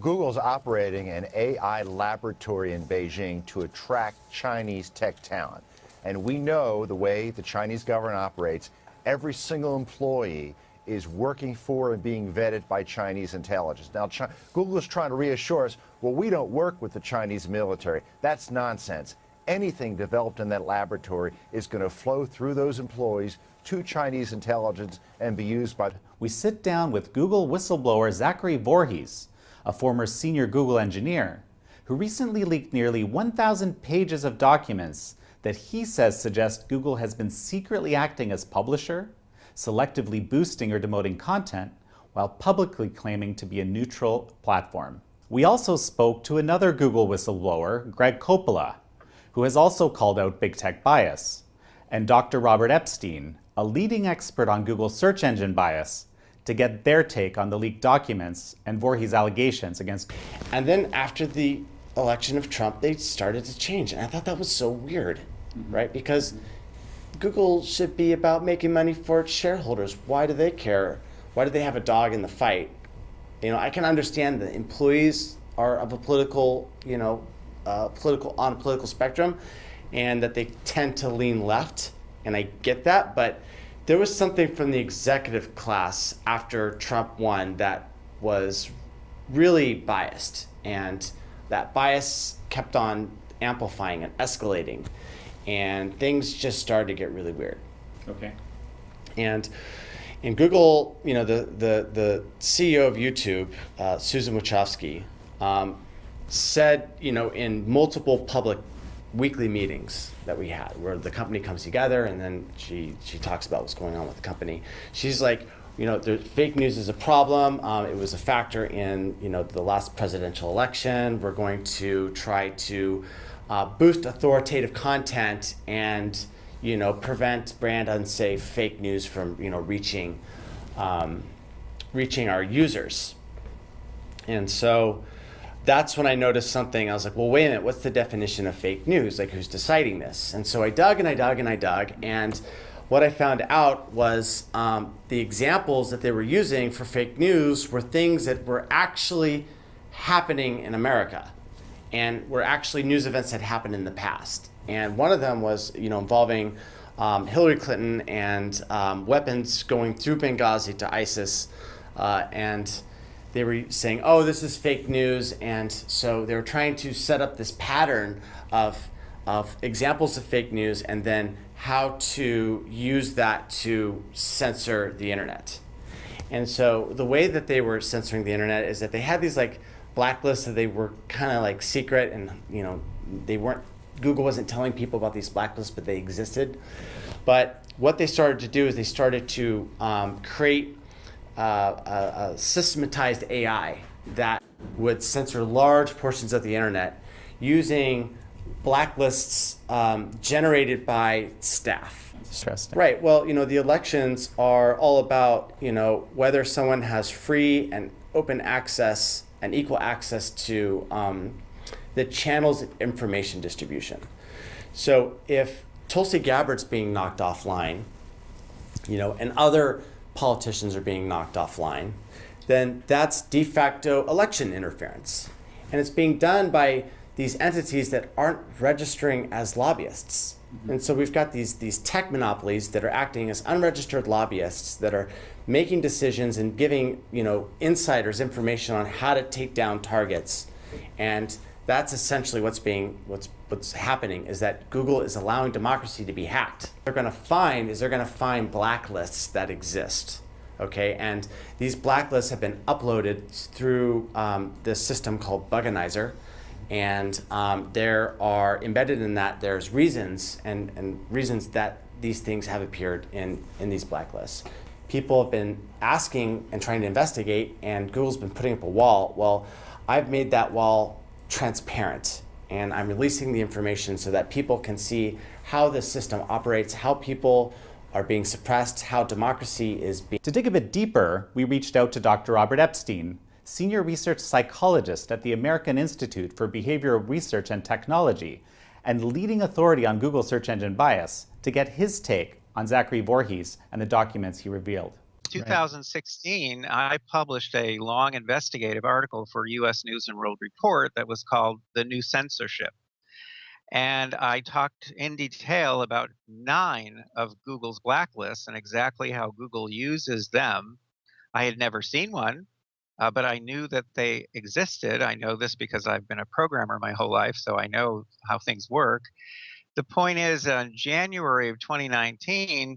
Google's operating an AI laboratory in Beijing to attract Chinese tech talent. And we know the way the Chinese government operates, every single employee is working for and being vetted by Chinese intelligence. Now, Google is trying to reassure us, well, we don't work with the Chinese military. That's nonsense. Anything developed in that laboratory is going to flow through those employees to Chinese intelligence and be used by... We sit down with Google whistleblower Zachary Voorhees, a former senior Google engineer, who recently leaked nearly 1,000 pages of documents that he says suggest Google has been secretly acting as publisher, selectively boosting or demoting content, while publicly claiming to be a neutral platform. We also spoke to another Google whistleblower, Greg Coppola, who has also called out big tech bias, and Dr. Robert Epstein, a leading expert on Google search engine bias, to get their take on the leaked documents and Voorhees' allegations against. And then after the election of Trump, they started to change. And I thought that was so weird, right? Because Google should be about making money for its shareholders. Why do they care? Why do they have a dog in the fight? You know, I can understand that employees are of a political, on a political spectrum, and that they tend to lean left, and I get that, but there was something from the executive class after Trump won that was really biased, and that bias kept on amplifying and escalating, and things just started to get really weird. Okay. And in Google, the CEO of YouTube, Susan Wojcicki, said, in multiple public weekly meetings that we had, where the company comes together and then she talks about what's going on with the company. She's like, the fake news is a problem. It was a factor in, the last presidential election. We're going to try to boost authoritative content and, prevent brand unsafe fake news from, reaching our users. And so that's when I noticed something. I was like, well, wait a minute, what's the definition of fake news? Like, who's deciding this? And so I dug and I dug and I dug, and what I found out was the examples that they were using for fake news were things that were actually happening in America, and were actually news events that happened in the past. And one of them was, involving Hillary Clinton and weapons going through Benghazi to ISIS, and they were saying, oh, this is fake news. And so they were trying to set up this pattern of examples of fake news and then how to use that to censor the internet. And so the way that they were censoring the internet is that they had these like blacklists that they were kind of like secret, and Google wasn't telling people about these blacklists, but they existed. But what they started to do is they started to create a systematized AI that would censor large portions of the internet using blacklists generated by staff. Interesting. Right. Well, the elections are all about, whether someone has free and open access and equal access to the channels of information distribution. So if Tulsi Gabbard's being knocked offline, and other politicians are being knocked offline, then that's de facto election interference. And it's being done by these entities that aren't registering as lobbyists. And so we've got these tech monopolies that are acting as unregistered lobbyists that are making decisions and giving, insiders information on how to take down targets. And that's essentially what's happening, is that Google is allowing democracy to be hacked. What they're going to find blacklists that exist, okay? And these blacklists have been uploaded through this system called Buganizer, and there are embedded in that, there's reasons and reasons that these things have appeared in these blacklists. People have been asking and trying to investigate, and Google's been putting up a wall. Well, I've made that wall transparent, and I'm releasing the information so that people can see how the system operates, how people are being suppressed, how democracy is being... To dig a bit deeper, we reached out to Dr. Robert Epstein, senior research psychologist at the American Institute for Behavioral Research and Technology, and leading authority on Google search engine bias, to get his take on Zachary Voorhees and the documents he revealed. 2016, I published a long investigative article for U.S. News and World Report that was called The New Censorship. And I talked in detail about 9 of Google's blacklists and exactly how Google uses them. I had never seen one, but I knew that they existed. I know this because I've been a programmer my whole life, so I know how things work. The point is, in January of 2019,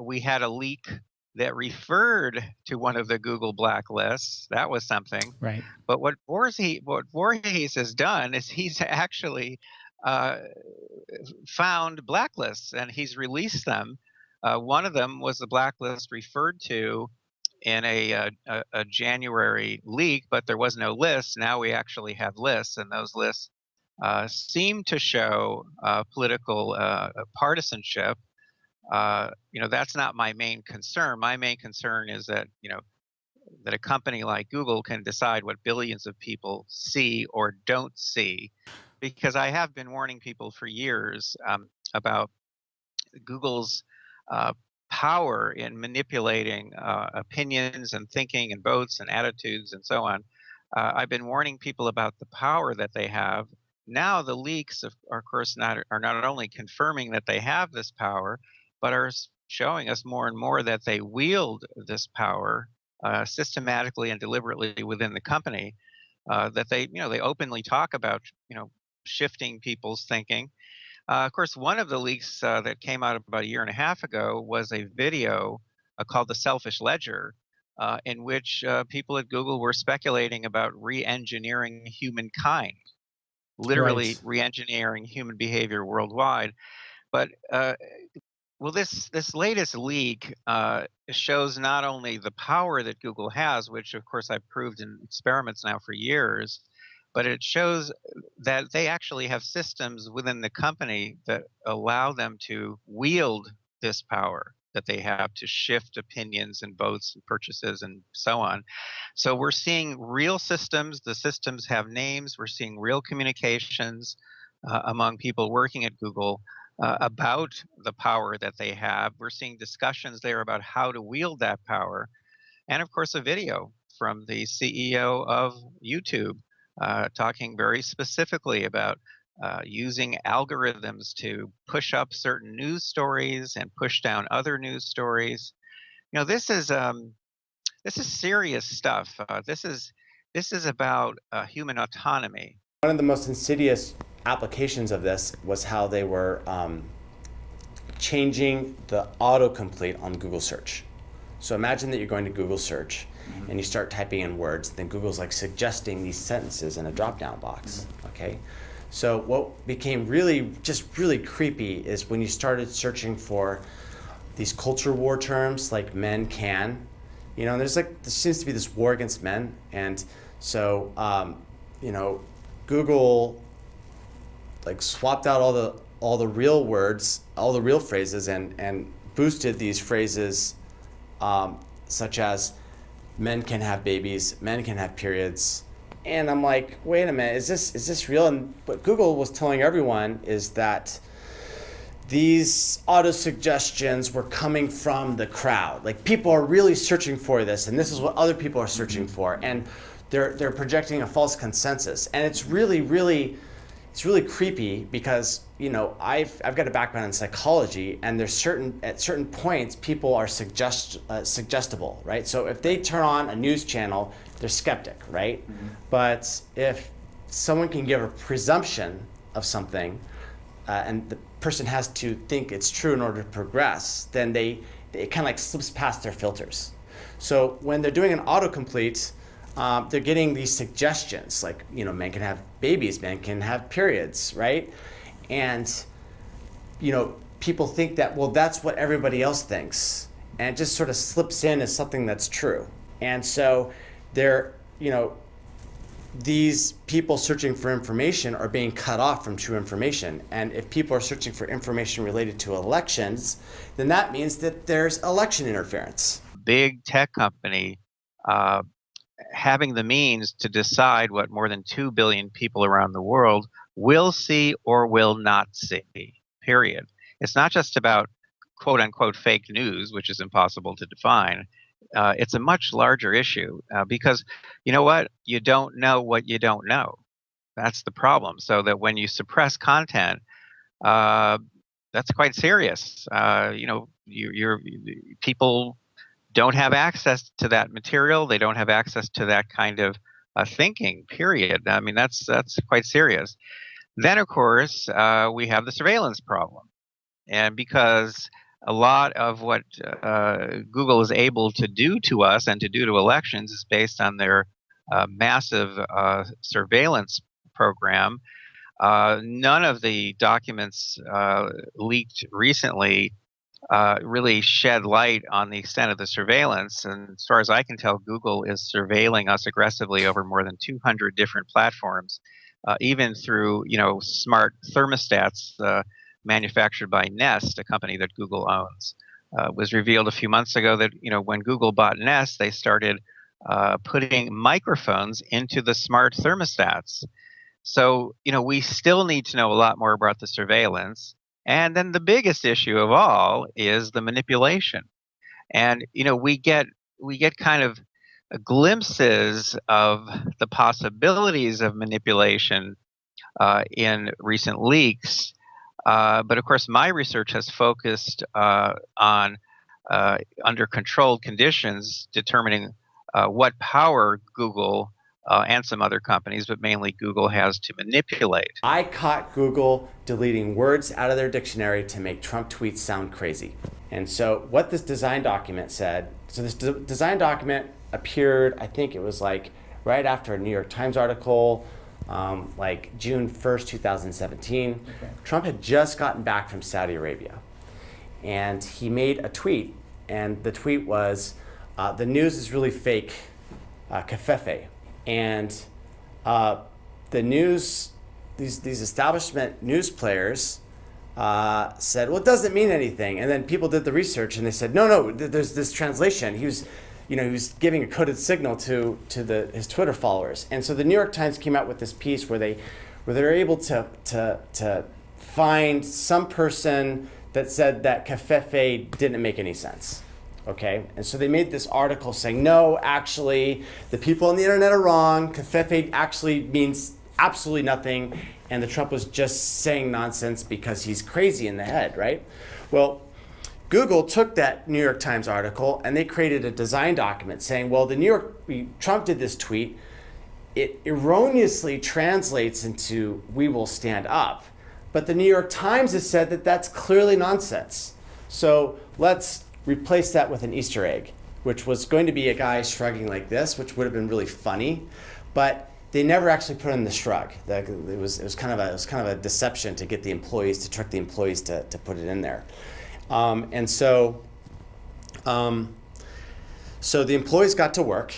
we had a leak that referred to one of the Google blacklists. That was something. Right. But what Voorhees has done is he's actually found blacklists and he's released them. One of them was the blacklist referred to in a January leak, but there was no list. Now we actually have lists, and those lists seem to show political partisanship. That's not my main concern. My main concern is that that a company like Google can decide what billions of people see or don't see, because I have been warning people for years about Google's power in manipulating opinions and thinking and votes and attitudes and so on. I've been warning people about the power that they have. Now the leaks, are, of course, are not only confirming that they have this power, but are showing us more and more that they wield this power systematically and deliberately within the company. That they openly talk about shifting people's thinking. Of course, one of the leaks that came out about a year and a half ago was a video called The Selfish Ledger, in which people at Google were speculating about re-engineering humankind, literally Right. re-engineering human behavior worldwide. But this latest leak shows not only the power that Google has, which of course I've proved in experiments now for years, but it shows that they actually have systems within the company that allow them to wield this power that they have to shift opinions and votes and purchases and so on. So we're seeing real systems. The systems have names. We're seeing real communications among people working at Google about the power that they have. We're seeing discussions there about how to wield that power. And of course, a video from the CEO of YouTube talking very specifically about using algorithms to push up certain news stories and push down other news stories. This is serious stuff. This is about human autonomy. One of the most insidious applications of this was how they were changing the autocomplete on Google search. So imagine that you're going to Google search and you start typing in words, then Google's like suggesting these sentences in a drop-down box, okay? So what became really creepy is when you started searching for these culture war terms like men can, there seems to be this war against men. And so, Google like swapped out all the real words, all the real phrases, and boosted these phrases such as men can have babies, men can have periods. And I'm like, wait a minute, is this real? And what Google was telling everyone is that these auto suggestions were coming from the crowd. Like, people are really searching for this, and this is what other people are searching for, and they're projecting a false consensus. And it's really creepy because I've got a background in psychology, and at certain points people are suggestible, right? So if they turn on a news channel, they're skeptic, right? But if someone can give a presumption of something, and the person has to think it's true in order to progress, then it kind of like slips past their filters. So when they're doing an autocomplete, they're getting these suggestions like, men can have babies, men can have periods, right? And, people think that, well, that's what everybody else thinks. And it just sort of slips in as something that's true. And so these people searching for information are being cut off from true information. And if people are searching for information related to elections, then that means that there's election interference. Big tech company having the means to decide what more than 2 billion people around the world will see or will not see, period. It's not just about quote unquote fake news, which is impossible to define. it's a much larger issue because you know what? You don't know what you don't know. That's the problem. So that when you suppress content, uh, that's quite serious. People don't have access to that material. They don't have access to that kind of thinking. Period. I mean, that's quite serious. Then, of course, we have the surveillance problem, and because a lot of what Google is able to do to us and to do to elections is based on their massive surveillance program. None of the documents leaked recently really shed light on the extent of the surveillance. And as far as I can tell, Google is surveilling us aggressively over more than 200 different platforms, even through smart thermostats manufactured by Nest, a company that Google owns. It was revealed a few months ago that when Google bought Nest, they started putting microphones into the smart thermostats. So, we still need to know a lot more about the surveillance. And then the biggest issue of all is the manipulation. And, we get kind of glimpses of the possibilities of manipulation in recent leaks. But of course, my research has focused on under controlled conditions, determining what power Google and some other companies, but mainly Google, has to manipulate. I caught Google deleting words out of their dictionary to make Trump tweets sound crazy. And so what this design document said, so this design document appeared, I think it was like right after a New York Times article, like June 1st, 2017. Okay. Trump had just gotten back from Saudi Arabia. And he made a tweet, and the tweet was, the news is really fake, kafefe. And the news, these establishment news players said, well, it doesn't mean anything. And then people did the research and they said, no, there's this translation. He was giving a coded signal to his Twitter followers. And so the New York Times came out with this piece where they're able to find some person that said that kafefe didn't make any sense. Okay, and so they made this article saying, no, actually, the people on the internet are wrong. Kafefe actually means absolutely nothing, and the Trump was just saying nonsense because he's crazy in the head, right? Well, Google took that New York Times article and they created a design document saying, well, Trump did this tweet. It erroneously translates into "we will stand up," but the New York Times has said that that's clearly nonsense. So let's replace that with an Easter egg, which was going to be a guy shrugging like this, which would have been really funny, but they never actually put in the shrug. It was kind of a deception to get the employees, to trick the employees to put it in there. So the employees got to work,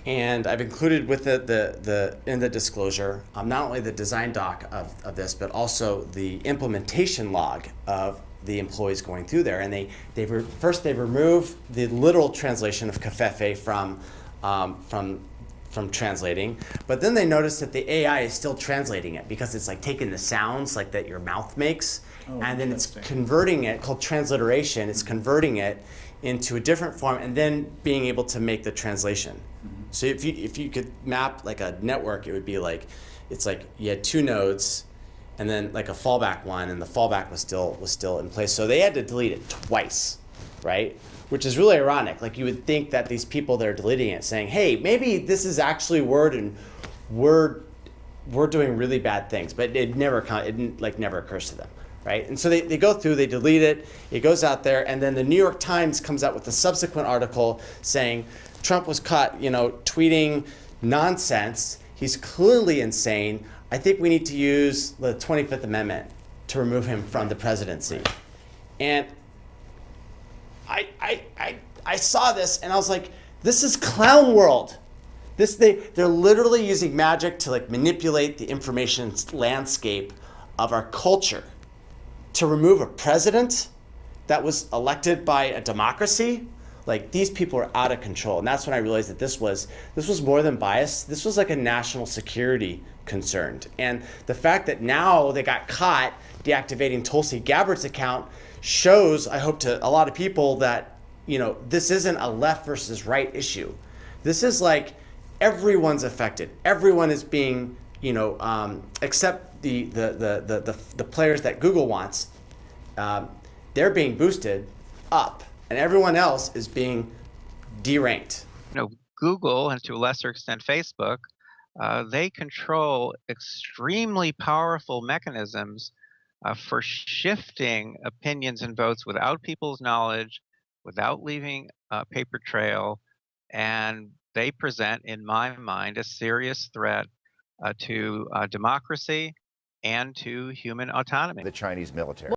and I've included with in the disclosure not only the design doc of this, but also the implementation log of the employees going through there. And they removed the literal translation of kafefe from translating, but then they noticed that the AI is still translating it because it's like taking the sounds like that your mouth makes, and then it's converting it, called transliteration. It's converting it into a different form and then being able to make the translation. Mm-hmm. So if you could map like a network, it would be like, it's like you had two nodes and then like a fallback one, and the fallback was still in place. So they had to delete it twice, right? Which is really ironic. Like you would think that these people that are deleting it saying, hey, maybe this is actually Word and we're doing really bad things, but it never occurs to them, right? And so they go through, they delete it, it goes out there, and then the New York Times comes out with a subsequent article saying Trump was caught, tweeting nonsense. He's clearly insane. I think we need to use the 25th Amendment to remove him from the presidency. And I saw this and I was like, this is clown world. They're literally using magic to like manipulate the information landscape of our culture to remove a president that was elected by a democracy. Like these people are out of control. And that's when I realized that this was more than bias. This was like a national security concern. And the fact that now they got caught deactivating Tulsi Gabbard's account shows, I hope, to a lot of people that this isn't a left versus right issue. This is like everyone's affected. Everyone is being, except the players that Google wants. They're being boosted up, and everyone else is being deranked. Google, and to a lesser extent Facebook, they control extremely powerful mechanisms for shifting opinions and votes without people's knowledge, without leaving a paper trail, and they present, in my mind, a serious threat to democracy and to human autonomy. The Chinese military.